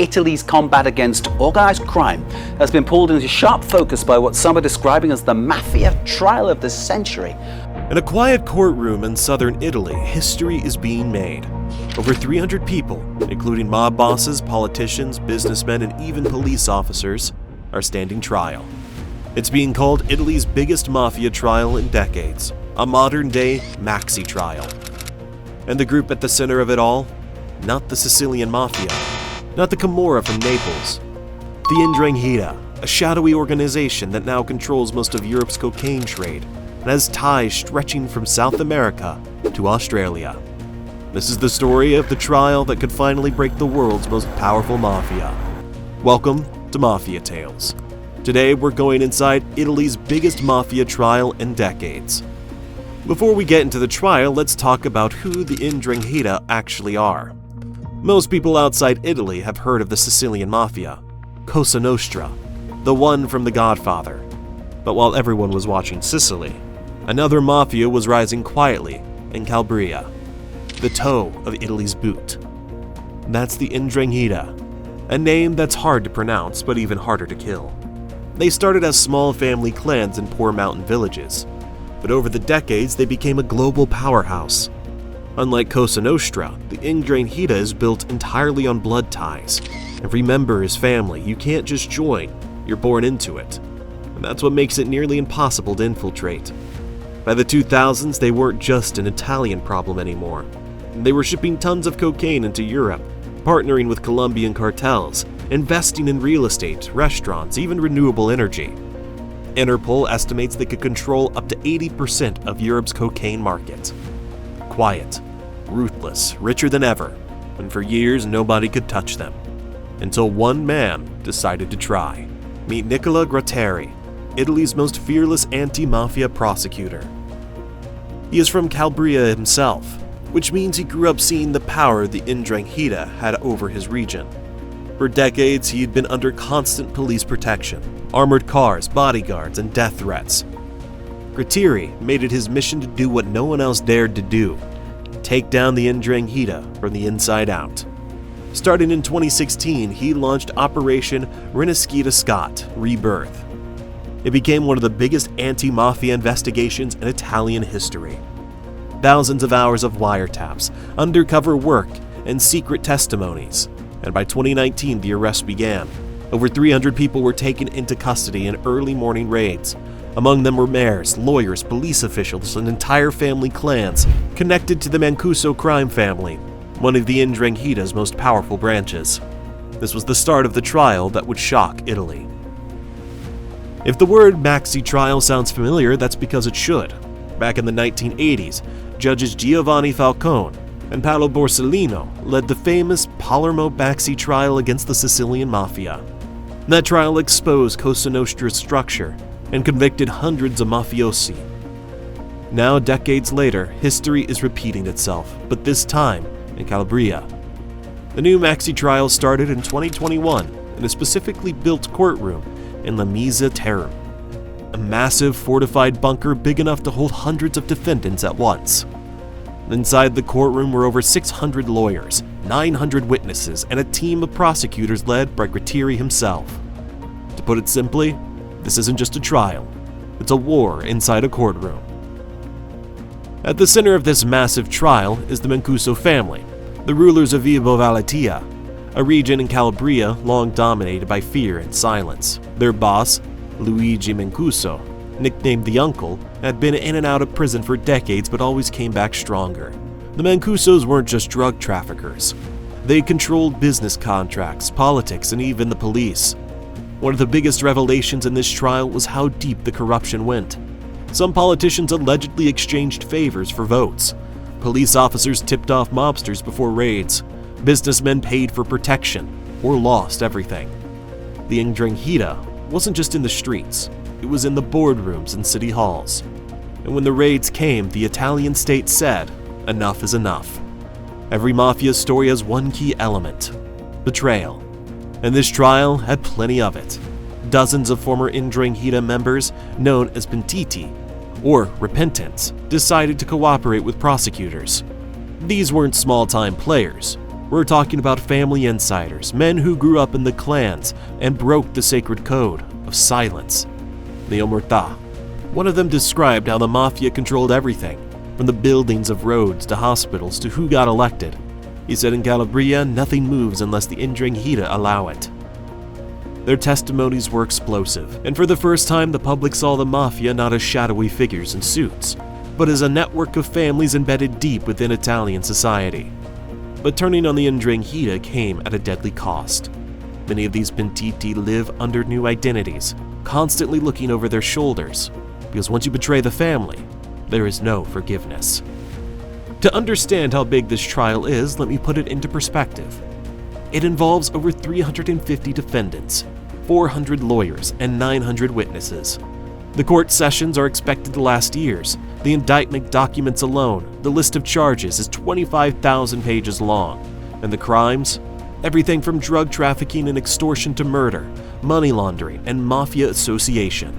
Italy's combat against organized crime has been pulled into sharp focus by what some are describing as the Mafia trial of the century. In a quiet courtroom in southern Italy, history is being made. Over 300 people, including mob bosses, politicians, businessmen, and even police officers, are standing trial. It's being called Italy's biggest mafia trial in decades, a modern-day maxi trial. And the group at the center of it all? Not the Sicilian Mafia, not the Camorra from Naples. The Ndrangheta, a shadowy organization that now controls most of Europe's cocaine trade and has ties stretching from South America to Australia. This is the story of the trial that could finally break the world's most powerful mafia. Welcome to Mafia Tales. Today we're going inside Italy's biggest mafia trial in decades. Before we get into the trial, let's talk about who the Ndrangheta actually are. Most people outside Italy have heard of the Sicilian Mafia, Cosa Nostra, the one from The Godfather. But while everyone was watching Sicily, another mafia was rising quietly in Calabria, the toe of Italy's boot. That's the Ndrangheta, a name that's hard to pronounce but even harder to kill. They started as small family clans in poor mountain villages, but over the decades they became a global powerhouse. Unlike Cosa Nostra, the Ndrangheta is built entirely on blood ties. Every member is family. You can't just join, you're born into it. And that's what makes it nearly impossible to infiltrate. By the 2000s, they weren't just an Italian problem anymore. They were shipping tons of cocaine into Europe, partnering with Colombian cartels, investing in real estate, restaurants, even renewable energy. Interpol estimates they could control up to 80% of Europe's cocaine market. Quiet, ruthless, richer than ever, and for years nobody could touch them. Until one man decided to try. Meet Nicola Gratteri, Italy's most fearless anti-mafia prosecutor. He is from Calabria himself, which means he grew up seeing the power the Ndrangheta had over his region. For decades, he had been under constant police protection, armored cars, bodyguards, and death threats. Gratteri made it his mission to do what no one else dared to do: take down the Ndrangheta from the inside out. Starting in 2016, he launched Operation Rinascita Scott Rebirth. It became one of the biggest anti-mafia investigations in Italian history. Thousands of hours of wiretaps, undercover work, and secret testimonies. And by 2019, the arrest began. Over 300 people were taken into custody in early morning raids. Among them were mayors, lawyers, police officials, and entire family clans connected to the Mancuso crime family, one of the Ndrangheta's most powerful branches. This was the start of the trial that would shock Italy. If the word maxi trial sounds familiar, that's because it should. Back in the 1980s, judges Giovanni Falcone and Paolo Borsellino led the famous Palermo maxi trial against the Sicilian Mafia. That trial exposed Cosa Nostra's structure and convicted hundreds of mafiosi. Now, decades later, history is repeating itself, but this time in Calabria. The new maxi trial started in 2021 in a specifically built courtroom in La Mesa Terram, a massive fortified bunker big enough to hold hundreds of defendants at once. Inside the courtroom were over 600 lawyers, 900 witnesses, and a team of prosecutors led by Gratteri himself. To put it simply, this isn't just a trial, it's a war inside a courtroom. At the center of this massive trial is the Mancuso family, the rulers of Vibo Valentia, a region in Calabria long dominated by fear and silence. Their boss, Luigi Mancuso, nicknamed the Uncle, had been in and out of prison for decades but always came back stronger. The Mancusos weren't just drug traffickers. They controlled business contracts, politics, and even the police. One of the biggest revelations in this trial was how deep the corruption went. Some politicians allegedly exchanged favors for votes. Police officers tipped off mobsters before raids. Businessmen paid for protection or lost everything. The Ndrangheta wasn't just in the streets, it was in the boardrooms and city halls. And when the raids came, the Italian state said, enough is enough. Every mafia story has one key element: betrayal. And this trial had plenty of it. Dozens of former Ndrangheta members, known as pentiti, or repentants, decided to cooperate with prosecutors. These weren't small-time players. We're talking about family insiders, men who grew up in the clans and broke the sacred code of silence. The Omerta. One of them described how the Mafia controlled everything, from the buildings of roads to hospitals to who got elected. He said in Calabria, nothing moves unless the Ndrangheta allow it. Their testimonies were explosive, and for the first time the public saw the Mafia not as shadowy figures in suits, but as a network of families embedded deep within Italian society. But turning on the Ndrangheta came at a deadly cost. Many of these pentiti live under new identities, constantly looking over their shoulders, because once you betray the family, there is no forgiveness. To understand how big this trial is, let me put it into perspective. It involves over 350 defendants, 400 lawyers, and 900 witnesses. The court sessions are expected to last years. The indictment documents alone, the list of charges is 25,000 pages long, and the crimes? Everything from drug trafficking and extortion to murder, money laundering, and mafia association.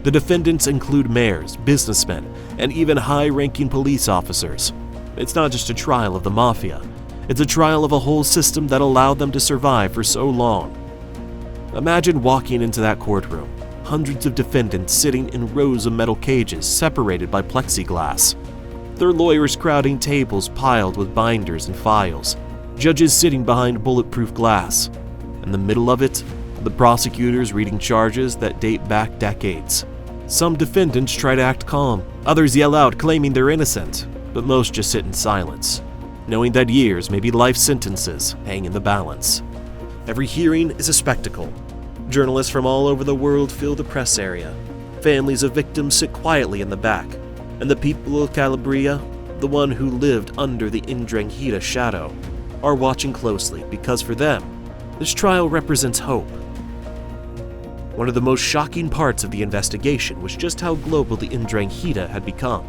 The defendants include mayors, businessmen, and even high-ranking police officers. It's not just a trial of the Mafia, it's a trial of a whole system that allowed them to survive for so long. Imagine walking into that courtroom, hundreds of defendants sitting in rows of metal cages separated by plexiglass. Their lawyers crowding tables piled with binders and files, judges sitting behind bulletproof glass. In the middle of it, the prosecutors reading charges that date back decades. Some defendants try to act calm, others yell out claiming they're innocent, but most just sit in silence, knowing that years, maybe life sentences, hang in the balance. Every hearing is a spectacle. Journalists from all over the world fill the press area. Families of victims sit quietly in the back, and the people of Calabria, the one who lived under the Ndrangheta shadow, are watching closely because for them, this trial represents hope. One of the most shocking parts of the investigation was just how global the Ndrangheta had become.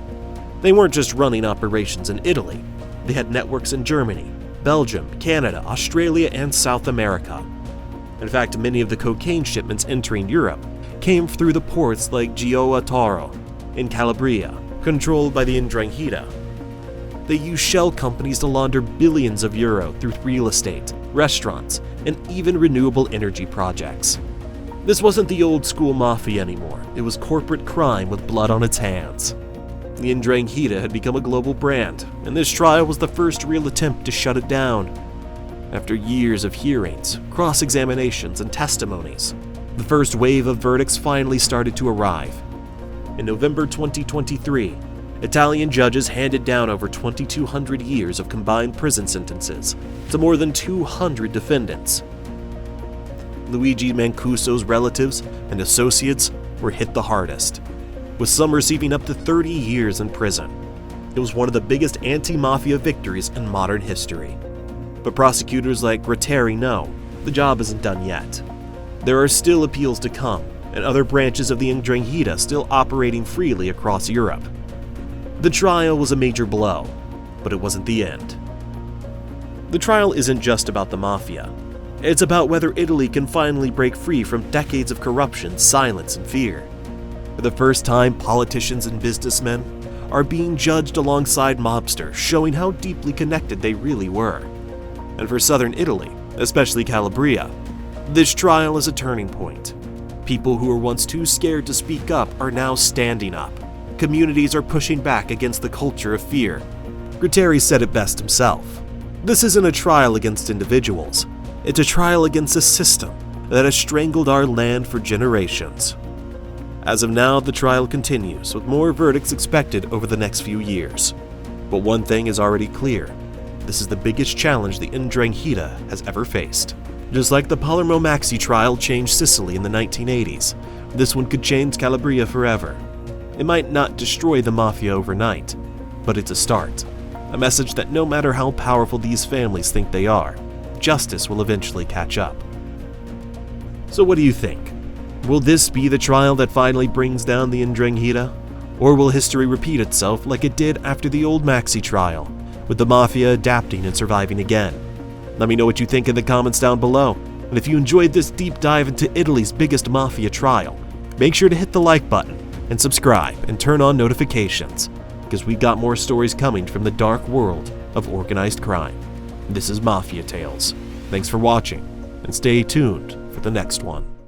They weren't just running operations in Italy, they had networks in Germany, Belgium, Canada, Australia, and South America. In fact, many of the cocaine shipments entering Europe came through the ports like Gioia Tauro in Calabria, controlled by the Ndrangheta. They used shell companies to launder billions of euro through real estate, restaurants, and even renewable energy projects. This wasn't the old school mafia anymore, it was corporate crime with blood on its hands. The Ndrangheta had become a global brand, and this trial was the first real attempt to shut it down. After years of hearings, cross-examinations, and testimonies, the first wave of verdicts finally started to arrive. In November 2023, Italian judges handed down over 2,200 years of combined prison sentences to more than 200 defendants. Luigi Mancuso's relatives and associates were hit the hardest, with some receiving up to 30 years in prison. It was one of the biggest anti-mafia victories in modern history. But prosecutors like Gratteri know the job isn't done yet. There are still appeals to come, and other branches of the Ndrangheta still operating freely across Europe. The trial was a major blow, but it wasn't the end. The trial isn't just about the Mafia. It's about whether Italy can finally break free from decades of corruption, silence, and fear. For the first time, politicians and businessmen are being judged alongside mobsters, showing how deeply connected they really were. And for southern Italy, especially Calabria, this trial is a turning point. People who were once too scared to speak up are now standing up. Communities are pushing back against the culture of fear. Gratteri said it best himself. This isn't a trial against individuals. It's a trial against a system that has strangled our land for generations. As of now, the trial continues, with more verdicts expected over the next few years. But one thing is already clear. This is the biggest challenge the Ndrangheta has ever faced. Just like the Palermo Maxi trial changed Sicily in the 1980s, this one could change Calabria forever. It might not destroy the Mafia overnight, but it's a start. A message that no matter how powerful these families think they are, justice will eventually catch up. So what do you think? Will this be the trial that finally brings down the Ndrangheta? Or will history repeat itself like it did after the old Maxi trial, with the Mafia adapting and surviving again? Let me know what you think in the comments down below. And if you enjoyed this deep dive into Italy's biggest Mafia trial, make sure to hit the like button and subscribe and turn on notifications, because we've got more stories coming from the dark world of organized crime. This is Mafia Tales. Thanks for watching, and stay tuned for the next one.